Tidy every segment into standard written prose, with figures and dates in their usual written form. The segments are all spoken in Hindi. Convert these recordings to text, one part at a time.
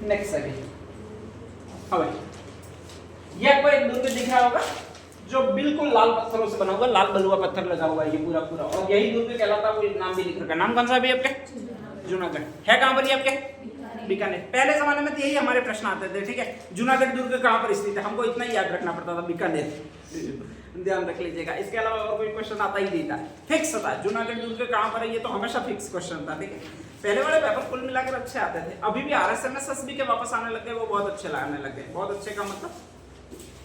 नेक्स्ट सेकंड હવે ये आपको एक दुर्ग दिख रहा होगा जो बिल्कुल लाल पत्थरों से बना हुआ, लाल बलुआ पत्थर लगा हुआ है ये पूरा पूरा, और यही दुर्ग कहलाता है। वो नाम भी लिख रखा है। नाम कौन सा है आपके? जूनागढ़। है कहां पर ये आपके? बीकानेर। पहले जमाने में तो यही हमारे प्रश्न आते थे, ठीक है। जूनागढ़ दुर्ग कहां पर स्थित है, हमको इतना ही याद रखना पड़ता था, बीकानेर। ध्यान रख लीजिएगा, इसके अलावा और कोई क्वेश्चन आता ही नहीं था। फिक्स था जूनागढ़ दुर्ग कहां पर है, ये तो हमेशा फिक्स क्वेश्चन था, ठीक है। पहले वाले पेपर कुल मिलाकर अच्छे आते थे। अभी भी आरएसएमएस एसबी के वापस आने लग गए, वो बहुत अच्छे लगने लग गए। बहुत अच्छे का मतलब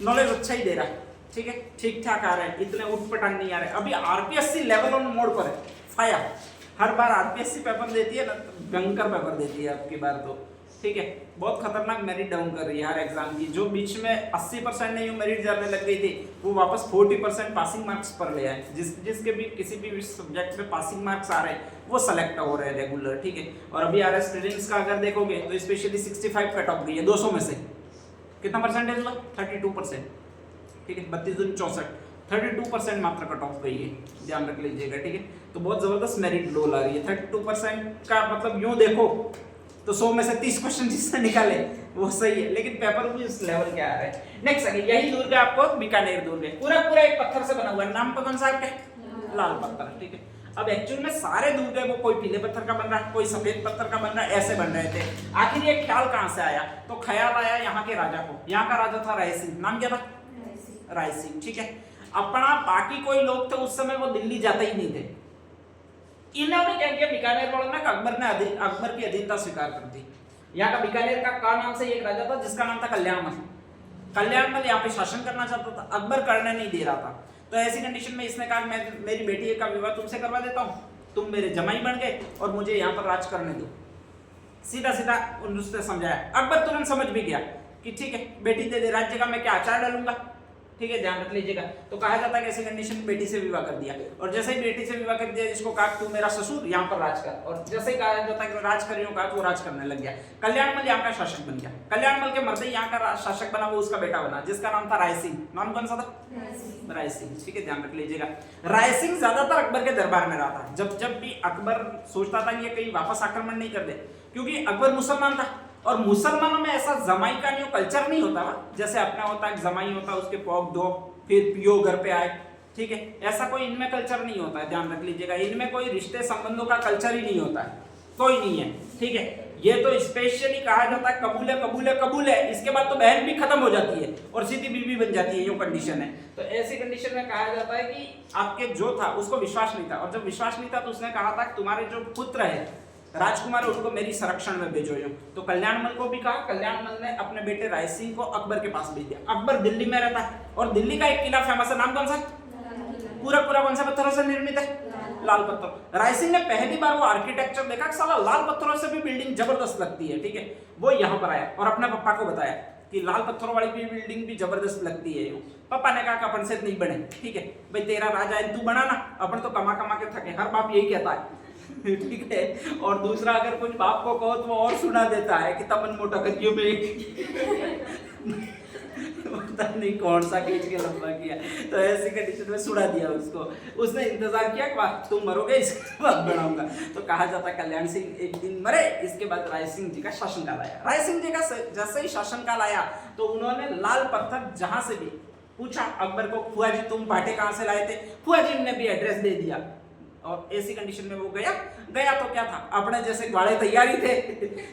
नॉलेज अच्छा ही दे रहा है, ठीक है, ठीक ठाक आ रहा है, इतने उठपटांग नहीं आ रहे। अभी आरपीएससी लेवल ऑन मोड पर है, फायर। हर बार आरपीएससी पेपर देती है ना, भयंकर पेपर देती है आपकी बार तो, ठीक है। बहुत खतरनाक मेरिट डाउन कर रही है हर एग्जाम की। जो बीच में 80% नहीं मेरिट जाने लग गई थी, वो वापस 40% पासिंग मार्क्स पर ले आए। जिसके भी किसी भी सब्जेक्ट में पासिंग मार्क्स आ रहे हैं वो सेलेक्ट हो रहे हैं रेगुलर, ठीक है। और अभी आरएस स्टूडेंट्स का अगर देखोगे तो स्पेशली 65 कट ऑफ गई है 200 में से। कितना परसेंटेज हुआ? 32%, ठीक है। 32 दूनी 64, 32% मात्र कट ऑफ गई है, ध्यान रख लीजिएगा, ठीक है। तो बहुत जबरदस्त मेरिट लो ला रही है। 32% का मतलब यूं देखो तो 100 में से 30 क्वेश्चन जिससे निकाले वो सही है, लेकिन पेपर भी उस लेवल के आ रहे हैं। नेक्स्ट आगे यही दुर्ग आपको बीकानेर दुर्ग है, पूरा पूरा एक पत्थर से बना हुआ है। नाम कौन सा आपके? लाल पत्थर, ठीक है। अब एक्चुअल में सारे दुर्ग है वो कोई पीले पत्थर का बन रहा है, कोई सफेद पत्थर का बन रहा है, ऐसे बन रहे थे। आखिर ये ख्याल कहां से आया? तो ख्याल आया यहाँ के राजा को। यहाँ का राजा था राय सिंह। नाम क्या था? राय सिंह, ठीक है। अपना बाकी कोई लोग थे उस समय वो दिल्ली जाते ही नहीं थे। इन्होंने क्या किया, बीकानेर वालों ने अकबर की अधीनता स्वीकार कर दी। यहाँ का बीकानेर का नाम से एक राजा था जिसका नाम था कल्याणमल। कल्याणमल यहाँ पे शासन करना चाहता था, अकबर करने नहीं दे रहा था। तो ऐसी कंडीशन में इसने कहा मैं मेरी बेटी का विवाह तुमसे करवा देता हूँ, तुम मेरे जमाई बन गए और मुझे यहाँ पर राज करने दो। सीधा सीधा उसने समझाया। अकबर तुरंत समझ भी गया कि ठीक है बेटी दे दे, राज्य का मैं क्या अचार डालूंगा, ठीक है, ध्यान रख लीजिएगा। तो कहा जाता है कि ऐसी कंडीशन में बेटी से विवाह कर दिया, और जैसे ही बेटी से विवाह कर दिया जिसको कहा तू मेरा ससुर यहाँ पर राज कर, और जैसे ही कहा जाता है कि राज करियो कहा तो वो राज करने लग गया। कल्याणमल यहाँ का शासक बन गया। कल्याणमल के मरते यहाँ का शासक बना वो उसका बेटा बना जिसका नाम था राय सिंह। नाम कौन सा था? राय सिंह, ठीक है, ध्यान रख लीजिएगा। राय सिंह ज्यादातर अकबर के दरबार में रहा था। जब भी अकबर सोचता था कि ये कहीं वापस आक्रमण नहीं कर दे, क्योंकि अकबर मुसलमान था और मुसलमानों में ऐसा जमाई का न्यू कल्चर नहीं होता ना, जैसे अपना होता है जमाई होता है उसके पौक दो फिर पियो घर पे आए, ठीक है, ऐसा कोई इनमें कल्चर नहीं होता है, ध्यान रख लीजिएगा। इनमें कोई रिश्ते संबंधों का कल्चर ही नहीं होता है, कोई नहीं है, ठीक है। ये तो स्पेशली कहा जाता है कबूल है कबूल है कबूल है, इसके बाद तो बहन भी खत्म हो जाती है और सीधी बीवी बन जाती है, ये कंडीशन है। तो ऐसी कंडीशन में कहा जाता है कि आपके जो था उसको विश्वास नहीं था, और जब विश्वास नहीं था तो उसने कहा था कि तुम्हारे जो पुत्र है राजकुमार उनको मेरी संरक्षण में भेजो। तो कल्याणमल को भी कहा, कल्याणमल ने अपने बेटे राय सिंह को अकबर के पास भेज दिया। अकबर दिल्ली में रहता है और दिल्ली का एक किला फेमस है, नाम कौन सा? पूरा पूरा कौन सा पत्थरों से निर्मित है? लाल पत्थर। राय सिंह ने पहली बार वो आर्किटेक्चर देखा कि साला लाल पत्थरों से भी बिल्डिंग जबरदस्त लगती है, ठीक है। वो यहाँ पर आया और अपने पापा को बताया कि लाल पत्थरों वाली भी बिल्डिंग भी जबरदस्त लगती है। पापा ने कहा अपन से नहीं बने, ठीक है भाई, तेरा राजा है तू बना ना, अपन तो कमा कमा के थके, हर बाप यही कहता है, ठीक है। और दूसरा अगर कुछ बाप को कहो तो वो और सुना देता है कि तमन मोटा करियो में पता नहीं कौन सा खींच के लंबा किया, तो ऐसी कंडीशन में सुना दिया उसको। उसने इंतजार किया कि वाह तुम मरोगे इसके बाद बनाऊंगा। तो कहा जाता है कल्याण सिंह एक दिन मरे, इसके बाद राय सिंह जी का शासनकाल आया। राय सिंह जी का जैसे ही शासनकाल आया तो उन्होंने लाल पत्थर जहां से भी पूछा अकबर को, फुआ जी तुम भाटे कहां से लाए थे? फुआ जी ने भी एड्रेस दे दिया, और ऐसी कंडीशन में वो गया तो क्या था, अपने जैसे ग्वाड़े तैयारी थे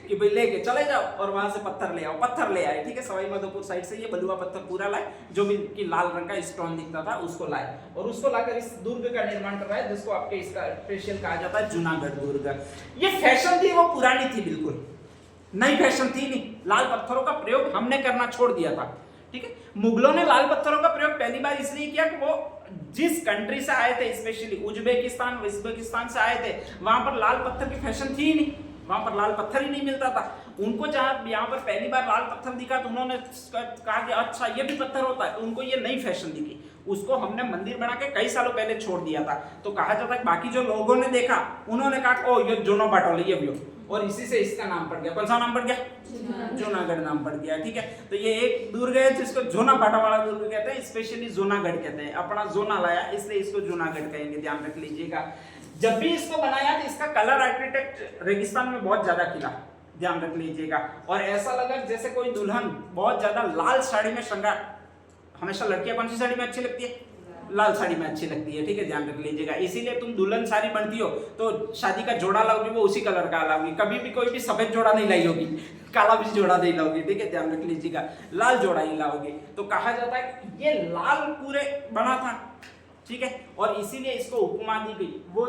कि भाई लेके चले जाओ और वहां से पत्थर ले आओ। पत्थर ले आए, ठीक है, सवाई माधोपुर साइड से ये बलुआ पत्थर पूरा लाए, जो भी कि लाल रंग का स्टोन दिखता था उसको लाए, और उसको लाकर इस दुर्ग का निर्माण कर रहा है जिसको आपके इसका स्पेशल कहा जाता है जूनागढ़ दुर्ग। ये फैशन थी वो पुरानी थी, बिल्कुल नई फैशन थी नहीं। लाल पत्थरों का प्रयोग हमने करना छोड़ दिया था, ठीक है। मुगलों ने लाल पत्थरों का प्रयोग पहली बार इसलिए किया कि वो जिस कंट्री से आए थे, स्पेशली उज्बेकिस्तान से आए थे, वहां पर लाल पत्थर की फैशन थी ही नहीं, वहां पर लाल पत्थर ही नहीं मिलता था उनको। जहां यहाँ पर पहली बार लाल पत्थर दिखा तो उन्होंने कहा कि अच्छा ये भी पत्थर होता है, उनको ये नई फैशन दिखी, उसको हमने मंदिर बना के कई सालों पहले छोड़ दिया था। तो कहा जाता है बाकी जो लोगों ने देखा उन्होंने कहा ओ ये जोनो बाटोल ये भी, और इसी से इसका नाम पड़ गया। कौन सा नाम पड़ गया? जूनागढ़ नाम पड़ गया, ठीक है। तो ये एक दुर्ग है जिसको जोना बाटा वाला दुर्ग कहते हैं, स्पेशली जूनागढ़ कहते हैं, अपना जोना लाया इसलिए इसको जूनागढ़ कहेंगे, ध्यान रख लीजिएगा। जब भी इसको बनाया तो इसका कलर आर्किटेक्ट रेगिस्तान में बहुत ज्यादा खिला, ध्यान रख लीजिएगा। और ऐसा लगा जैसे कोई दुल्हन बहुत ज्यादा लाल साड़ी में श्रृंगार, हमेशा लड़कियां कौन सी साड़ी में अच्छी लगती है? लाल साड़ी में अच्छी लगती है, ठीक है, ध्यान रख लीजिएगा। इसीलिए तुम दुल्हन साड़ी बनती हो तो शादी का जोड़ा लाओगी वो उसी कलर का लाओगी, कभी भी कोई भी सफेद जोड़ा नहीं लाई होगी, काला भी जोड़ा नहीं लाओगी, ठीक है, ध्यान रख लीजिएगा, लाल जोड़ा ही लाओगी। तो कहा जाता है ये लाल पूरे बना था, ठीक है, और इसीलिए इसको उपमा दी गई, वो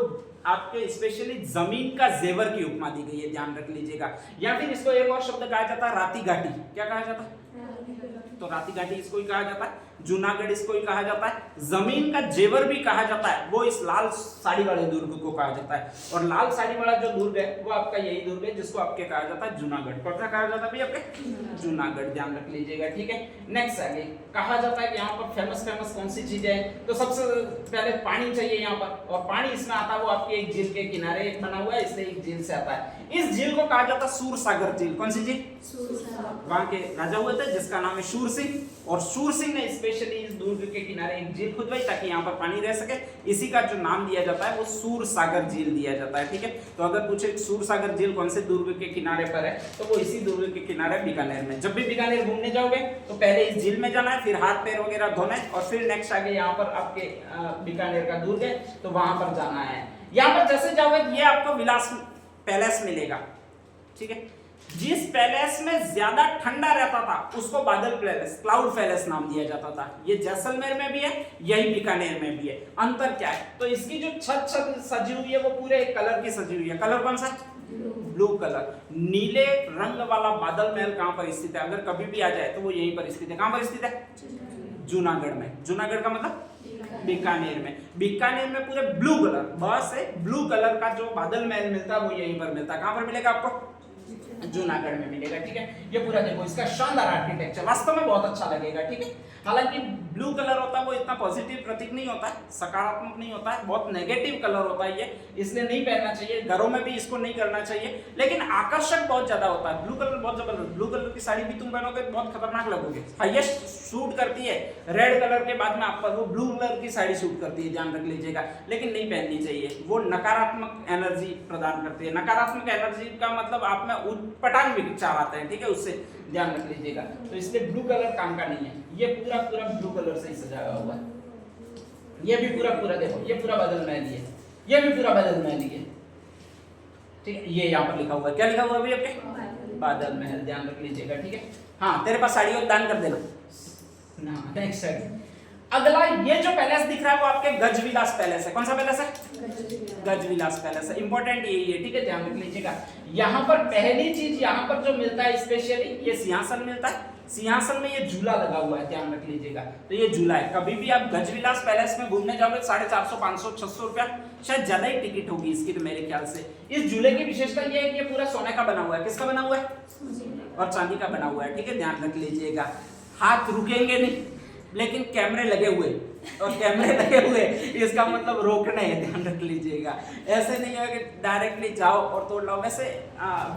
आपके स्पेशली जमीन का जेवर की उपमा दी गई है, ध्यान रख लीजिएगा। या फिर इसको एक और शब्द कहा जाता है राती घाटी, क्या कहा जाता है? तो राती घाटी इसको ही कहा जाता है, जूनागढ़ इसको ही कहा जाता है, जमीन का जेवर भी कहा जाता है, वो इस लाल साड़ी वाले दुर्ग को कहा जाता है। और लाल साड़ी वाला जो दुर्ग है वो आपका यही दुर्ग है जिसको आपके कहा जाता है जूनागढ़। कौन सा कहा जाता है भैया आपके? जूनागढ़, ध्यान रख लीजिएगा, ठीक है। नेक्स्ट आगे कहा जाता है कि यहाँ पर फेमस कौन सी चीजें हैं, तो सबसे पहले पानी चाहिए यहाँ पर, और पानी इसमें आता है वो आपके एक झील के किनारे एक बना हुआ है, इसलिए एक झील से आता है। इस झील को कहा जाता है सूरसागर झील। कौन सी झील? वहां के राजा हुए थे जिसका नाम है शूर सिंह, और शूर सिंह ने स्पेशली इस दुर्ग के किनारे एक झील खुदवाई ताकि यहाँ पर पानी रह सके, इसी का जो नाम दिया जाता है वो सूरसागर झील दिया जाता है, ठीक है। तो अगर पूछे सूरसागर झील कौन से दुर्ग के किनारे पर है, तो वो इसी दुर्ग के किनारे बीकानेर में। जब भी बीकानेर घूमने जाओगे तो पहले इस झील में जाना है, फिर हाथ पैर वगैरह धोना है, और फिर नेक्स्ट आगे यहाँ पर आपके बीकानेर का दुर्ग है तो वहां पर जाना है। यहाँ पर जैसे जाओगे ये आपको विलास पैलेस मिलेगा, ठीक है। जिस पैलेस में ज्यादा ठंडा रहता था उसको बादल पैलेस, क्लाउड पैलेस नाम दिया जाता था। ये जैसलमेर में भी है, यही बीकानेर में भी है। अंतर क्या है? तो इसकी जो छत सजी हुई है वो पूरे एक कलर की सजी हुई है। कलर कौन सा है? Blue colour. नीले रंग वाला बादल महल कहां पर स्थित है? अगर कभी भी आ जाए तो वो यहीं पर स्थित है। कहां पर स्थित है? जूनागढ़ में। जूनागढ़ का मतलब बीकानेर में। बीकानेर में पूरे ब्लू कलर, बस है ब्लू कलर का जो बादल महल मिलता है वो यहीं पर मिलता है। कहां पर मिलेगा आपको? जूनागढ़ में मिलेगा, ठीक है। ये पूरा देखो, इसका शानदार आर्किटेक्चर वास्तव में बहुत अच्छा लगेगा, ठीक है। हालांकि ब्लू कलर होता है वो इतना पॉजिटिव प्रतीक नहीं होता है, सकारात्मक नहीं होता है, बहुत नेगेटिव कलर होता है ये, इसलिए नहीं पहनना चाहिए, घरों में भी इसको नहीं करना चाहिए। लेकिन आकर्षक बहुत ज्यादा होता है। ब्लू कलर बहुत जबरदस्त, ब्लू कलर की साड़ी भी तुम पहनोगे बहुत खतरनाक लगोगे। हाईएस्ट सूट करती है रेड कलर के बाद में आप पर वो ब्लू कलर की साड़ी सूट करती है, ध्यान रख लीजिएगा। लेकिन नहीं पहननी चाहिए, वो नकारात्मक एनर्जी प्रदान करती है। नकारात्मक एनर्जी का मतलब आप में पटांग विचार आता है, ठीक है, उससे ध्यान रख लीजिएगा। तो इसलिए ब्लू कलर काम का नहीं है। ये पूरा ब्लू कलर से ही सजाया हुआ है। ये भी पूरा देखो, ये पूरा बादल महल है, ये भी पूरा बादल महल है, ठीक है। ये यहाँ पर लिखा हुआ है, क्या लिखा हुआ है अभी आपके? बादल महल, ध्यान रख लीजिएगा, ठीक है। हाँ, तेरे पास साड़ी और दान कर देना ना। नेक्स्ट है अगला, ये जो पैलेस दिख रहा है वो आपके गजविलास पैलेस है। कौन सा पैलेस है? गजविलास पैलेस है। इंपॉर्टेंट यही है, ठीक है, ध्यान रख लीजिएगा। यहाँ पर पहली चीज यहाँ पर जो मिलता है स्पेशली ये सिंहासन मिलता है। सिंहासन में ये झूला लगा हुआ है, ध्यान रख लीजिएगा। तो ये झूला है। कभी भी आप गजविलास पैलेस में घूमने जाओगे 450, 500, 600 रुपया शायद ज्यादा ही टिकट होगी इसकी, तो मेरे ख्याल से। इस झूले की विशेषता ये है कि ये पूरा सोने का बना हुआ है। किसका बना हुआ है? और चांदी का बना हुआ है, ठीक है, ध्यान रख लीजिएगा। हाथ रुकेंगे नहीं, लेकिन कैमरे लगे हुए, और कैमरे लगे हुए इसका मतलब रोकने है, ध्यान रख लीजिएगा। ऐसे नहीं है कि डायरेक्टली जाओ और तोड़ लाओ। वैसे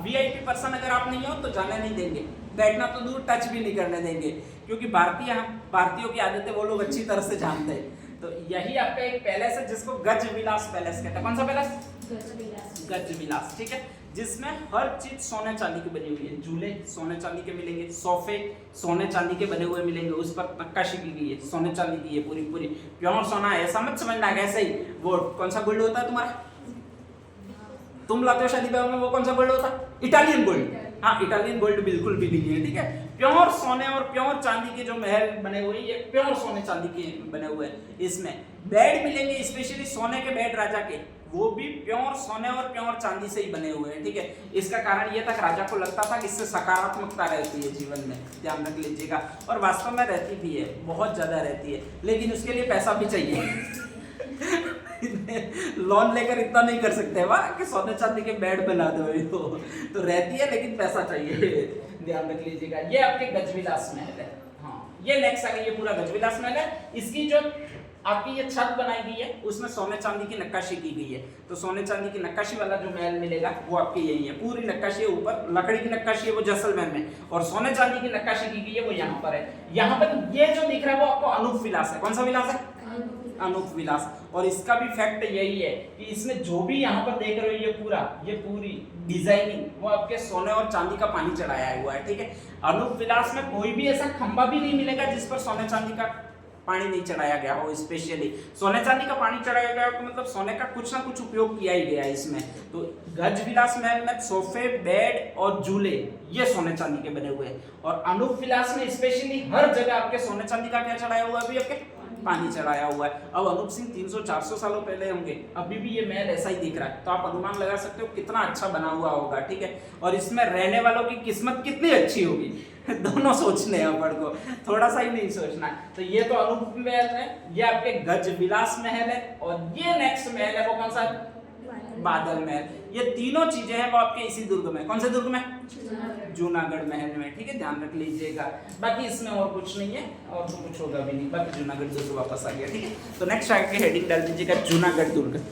वीआईपी पर्सन अगर आप नहीं हो तो जाने नहीं देंगे, बैठना तो दूर, टच भी नहीं करने देंगे, क्योंकि भारतीयों की आदतें वो लोग अच्छी तरह से जानते हैं। तो यही आपका एक पैलेस है जिसको गजविलास पैलेस कहते हैं। कौन सा पैलेस? गजविलास, ठीक है, जिसमें हर चीज सोने चांदी की बनी हुई है। झूले सोने चांदी के मिलेंगे, सोफे सोने चांदी के बने हुए मिलेंगे, उस पर नक्काशी की गई है, सोने चांदी की है, पूरी प्योर सोना है। ऐसा मत समझना ऐसे ही वो कौन सा गोल्ड होता है तुम्हारा, तुम लाते हो शादी ब्याह में, वो कौन सा गोल्ड होता है? Italian gold. हाँ, इटालियन गोल्ड बिल्कुल भी नहीं है, ठीक है। प्योर सोने और प्योर चांदी के जो महल बने हुए हैं, ये प्योर सोने चांदी के बने हुए हैं। इसमें बेड मिलेंगे, स्पेशली सोने के बेड राजा के, वो भी प्योर सोने और प्योर चांदी से ही बने हुए हैं, ठीक है। इसका कारण ये था कि राजा को लगता था कि इससे सकारात्मकता रहती है जीवन में, ध्यान रख लीजिएगा। और वास्तव में रहती भी है, बहुत ज्यादा रहती है, लेकिन उसके लिए पैसा भी चाहिए। लोन लेकर इतना नहीं कर सकते वाह कि सोने चांदी के बेड बना दो, तो रहती है लेकिन पैसा चाहिए, ध्यान रख लीजिएगा। ये आपके गजविलास महल है। हाँ, ये नेक्स्ट आ गया, ये पूरा गजविलास महल है। इसकी जो आपकी ये छत बनाई गई है उसमें सोने चांदी की नक्काशी की गई है। तो सोने चांदी की नक्काशी वाला जो महल मिलेगा वो आपके यही है। पूरी नक्काशी है, ऊपर लकड़ी की नक्काशी है वो जैसलमेर में, और सोने चांदी की नक्काशी की गई है वो यहाँ पर है। यहाँ पर ये जो दिख रहा है वो आपको अनूप विलास है। कौन सा विलास है? अनूप विलास। और इसका भी फैक्ट यही है कि इसमें जो भी यहाँ पर देख रहे हो ये पूरी डिजाइनिंग वो आपके सोने और चांदी का पानी चढ़ाया हुआ है, ठीक है। अनूप विलास में कोई भी ऐसा खंबा भी नहीं मिलेगा जिस पर सोने चांदी का पानी नहीं चढ़ाया गया हो। स्पेशली सोने चांदी का पानी चढ़ाया गया हो तो मतलब सोने का कुछ ना कुछ उपयोग किया ही गया है इसमें। तो गज विलास महल में सोफे, बेड और झूले ये सोने चांदी के बने हुए हैं, और अनूप विलास में स्पेशली हर जगह आपके सोने चांदी का क्या चढ़ाया हुआ है, अभी आपके पानी चढ़ाया हुआ है। अब अनूप सिंह 300-400 सालों पहले होंगे, अभी भी ये महल ऐसा ही दिख रहा है, तो आप अनुमान लगा सकते हो कितना अच्छा बना हुआ होगा, ठीक है। और इसमें रहने वालों की किस्मत कितनी अच्छी होगी दोनों सोचने हैं अपन को, थोड़ा सा ही नहीं सोचना है। तो ये तो अनूप महल है, ये आपके गज विलास महल है, और ये नेक्स्ट महल है वो कौन सा है, बादल महल। ये तीनों चीजें हैं वो आपके इसी दुर्ग में, कौन से दुर्ग में, जूनागढ़ महल में, ठीक है, ध्यान रख लीजिएगा। बाकी इसमें और कुछ नहीं है, और तो कुछ होगा भी नहीं, बाकी जूनागढ़ दुर्ग वापस आ गया, ठीक है। तो नेक्स्ट आगे हेडिंग डाल दीजिएगा जूनागढ़ दुर्ग।